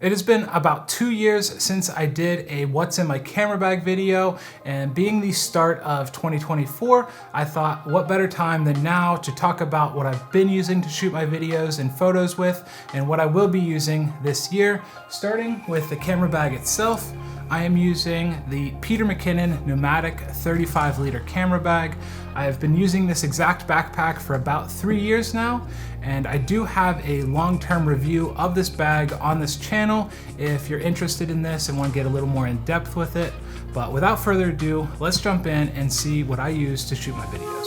It has been about 2 years since I did a what's in my camera bag video, and being the start of 2024, I thought what better time than now to talk about what I've been using to shoot my videos and photos with and what I will be using this year. Starting with the camera bag itself, I am using the Peter McKinnon pneumatic 35-liter camera bag. I have been using this exact backpack for about 3 years now, and I do have a long-term review of this bag on this channel if you're interested in this and want to get a little more in depth with it. But without further ado, let's jump in and see what I use to shoot my videos.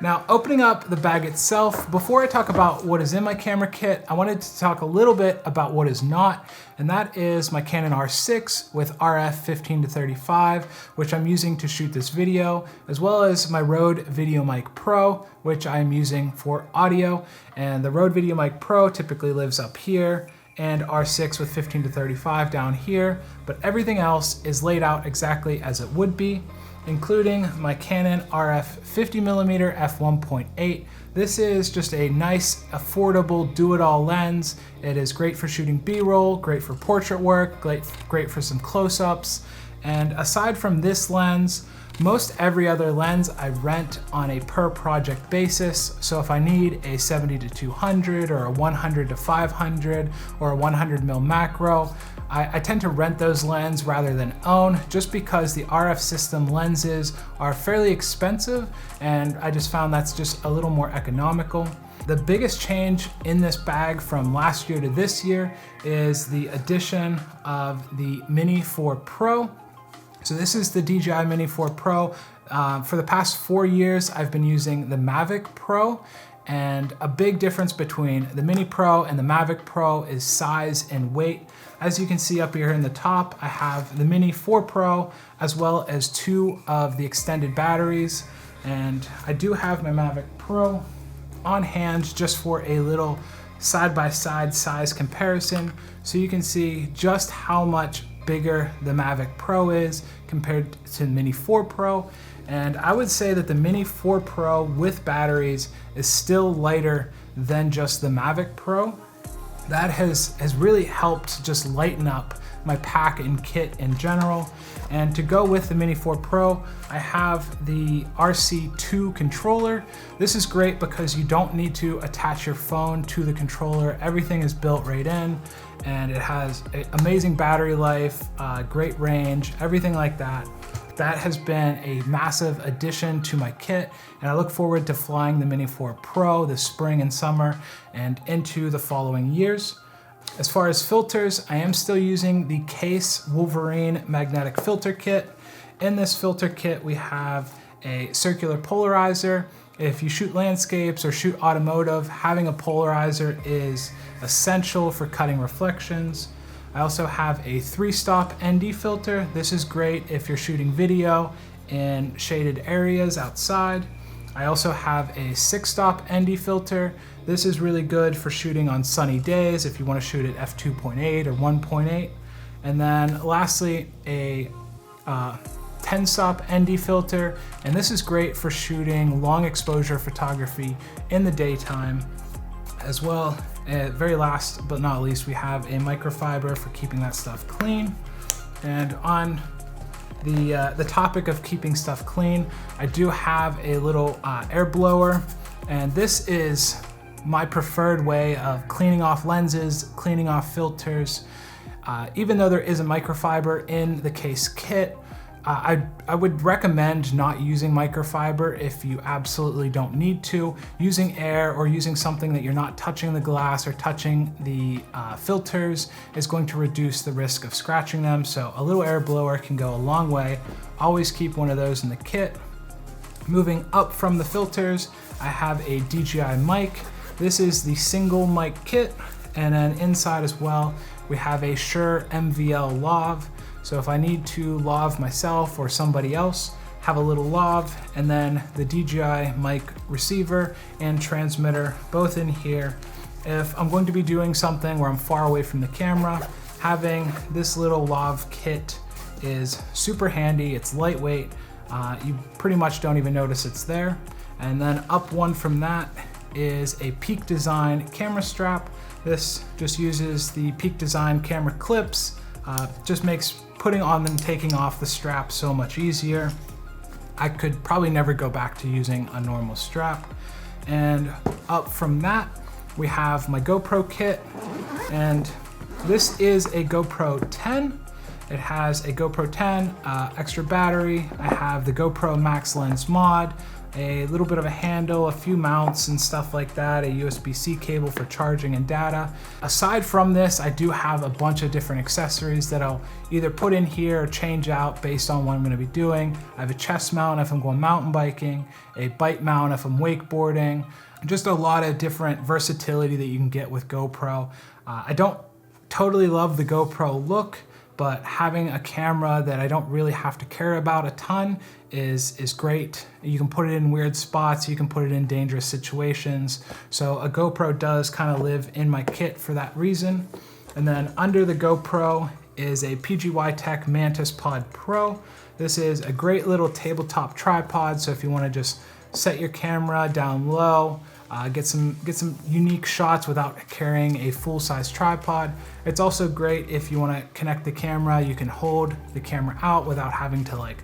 Now, opening up the bag itself, before I talk about what is in my camera kit, I wanted to talk a little bit about what is not, and that is my Canon R6 with RF 15-35, which I'm using to shoot this video, as well as my Rode VideoMic Pro, which I'm using for audio. And the Rode VideoMic Pro typically lives up here, and R6 with 15-35 down here, but everything else is laid out exactly as it would be, including my Canon RF 50mm f1.8. This is just a nice, affordable, do-it-all lens. It is great for shooting B-roll, great for portrait work, great for some close-ups. And aside from this lens, most every other lens I rent on a per project basis. So if I need a 70-200 or a 100-500 or a 100mm macro, I tend to rent those lenses rather than own, just because the RF system lenses are fairly expensive, and I just found that's just a little more economical. The biggest change in this bag from last year to this year is the addition of the Mini 4 Pro. So this is the DJI Mini 4 Pro. For the past 4 years, I've been using the Mavic Pro, and a big difference between the Mini Pro and the Mavic Pro is size and weight. As you can see up here in the top, I have the Mini 4 Pro as well as 2 of the extended batteries, and I do have my Mavic Pro on hand just for a little side-by-side size comparison, so you can see just how much bigger the Mavic Pro is compared to the Mini 4 Pro. And I would say that the Mini 4 Pro with batteries is still lighter than just the Mavic Pro. That has really helped just lighten up my pack and kit in general. And to go with the Mini 4 Pro, I have the RC2 controller. This is great because you don't need to attach your phone to the controller. Everything is built right in, and it has amazing battery life, great range, everything like that. That has been a massive addition to my kit, and I look forward to flying the Mini 4 Pro this spring and summer and into the following years. As far as filters, I am still using the Case Wolverine magnetic filter kit. In this filter kit, we have a circular polarizer. If you shoot landscapes or shoot automotive, having a polarizer is essential for cutting reflections. I also have a 3-stop ND filter. This is great if you're shooting video in shaded areas outside. I also have a 6-stop ND filter. This is really good for shooting on sunny days if you want to shoot at f2.8 or 1.8. And then lastly, a 10-stop ND filter, and this is great for shooting long exposure photography in the daytime. As well, very last but not least, we have a microfiber for keeping that stuff clean. And on the topic of keeping stuff clean, I do have a little air blower, and this is my preferred way of cleaning off lenses, cleaning off filters. Even though there is a microfiber in the Case kit, I would recommend not using microfiber if you absolutely don't need to. Using air or using something that you're not touching the glass or touching the filters is going to reduce the risk of scratching them, so a little air blower can go a long way. Always keep one of those in the kit. Moving up from the filters, I have a DJI mic. This is the single mic kit, and then inside as well, we have a Shure MVL lav. So if I need to lav myself or somebody else, have a little lav, and then the DJI mic receiver and transmitter both in here. If I'm going to be doing something where I'm far away from the camera, having this little lav kit is super handy. It's lightweight. You pretty much don't even notice it's there. And then up one from that is a Peak Design camera strap. This just uses the Peak Design camera clips. Just makes putting on and taking off the strap so much easier. I could probably never go back to using a normal strap. And up from that, we have my GoPro kit, and this is a GoPro 10. It has a GoPro 10, extra battery. I have the GoPro Max Lens mod, a little bit of a handle, a few mounts and stuff like that, a USB-C cable for charging and data. Aside from this, I do have a bunch of different accessories that I'll either put in here or change out based on what I'm gonna be doing. I have a chest mount if I'm going mountain biking, a bike mount if I'm wakeboarding, just a lot of different versatility that you can get with GoPro. I don't totally love the GoPro look, but having a camera that I don't really have to care about a ton is great. You can put it in weird spots, you can put it in dangerous situations. So a GoPro does kind of live in my kit for that reason. And then under the GoPro is a PGY Tech Mantispod Pro. This is a great little tabletop tripod, so if you want to just set your camera down low, get some unique shots without carrying a full-size tripod. It's also great if you want to connect the camera. You can hold the camera out without having to like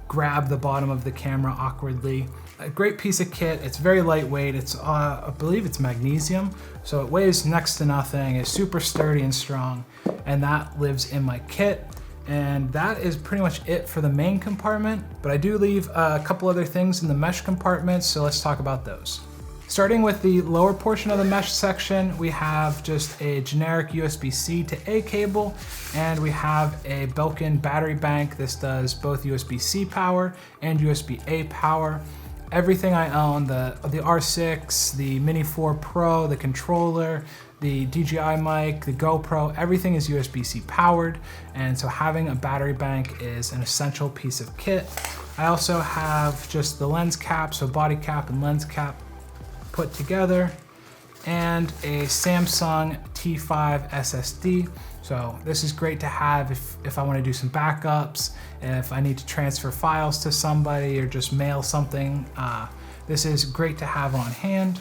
grab the bottom of the camera awkwardly. A great piece of kit. It's very lightweight. It's I believe it's magnesium, so it weighs next to nothing. It's super sturdy and strong, and that lives in my kit. And that is pretty much it for the main compartment, but I do leave a couple other things in the mesh compartment, so let's talk about those. Starting with the lower portion of the mesh section, we have just a generic USB-C to A cable, and we have a Belkin battery bank. This does both USB-C power and USB-A power. Everything I own, the R6, the Mini 4 Pro, the controller, the DJI mic, the GoPro, everything is USB-C powered, and so having a battery bank is an essential piece of kit. I also have just the lens cap, so body cap and lens cap put together, and a Samsung T5 SSD. So this is great to have if I want to do some backups, if I need to transfer files to somebody or just mail something. This is great to have on hand.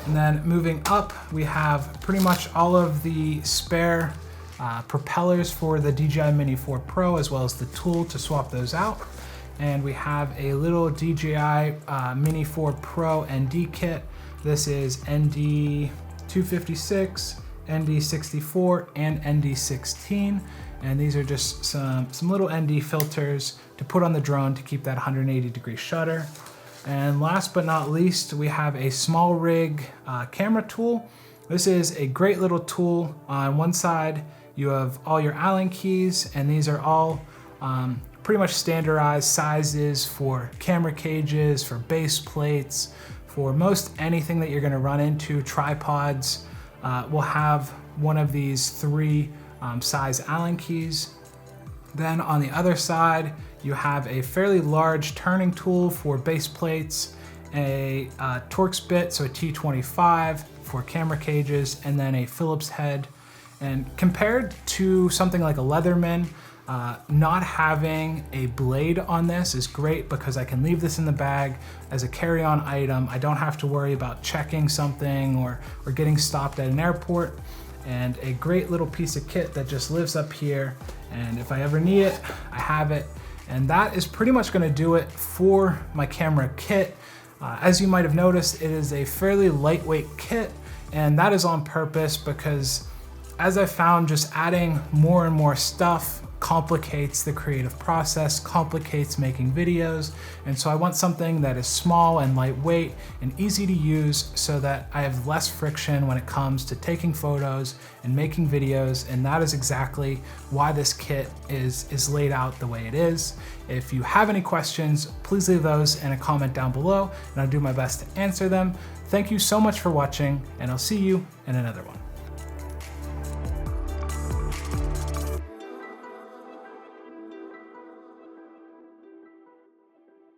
And then moving up, we have pretty much all of the spare propellers for the DJI Mini 4 Pro, as well as the tool to swap those out. And we have a little DJI Mini 4 Pro ND kit. This is ND 256, ND 64, and ND 16. And these are just some little ND filters to put on the drone to keep that 180-degree shutter. And last but not least, we have a small rig camera tool. This is a great little tool. On one side, you have all your Allen keys, and these are all pretty much standardized sizes for camera cages, for base plates, for most anything that you're gonna run into. Tripods will have one of these three size Allen keys. Then on the other side, you have a fairly large turning tool for base plates, a Torx bit, so a T25 for camera cages, and then a Phillips head. And compared to something like a Leatherman, not having a blade on this is great because I can leave this in the bag as a carry-on item. I don't have to worry about checking something or getting stopped at an airport. And a great little piece of kit that just lives up here. And if I ever need it, I have it. And that is pretty much gonna do it for my camera kit. As you might have noticed, it is a fairly lightweight kit, and that is on purpose because as I found, just adding more and more stuff complicates the creative process, complicates making videos. And so I want something that is small and lightweight and easy to use so that I have less friction when it comes to taking photos and making videos. And that is exactly why this kit is laid out the way it is. If you have any questions, please leave those in a comment down below and I'll do my best to answer them. Thank you so much for watching, and I'll see you in another one.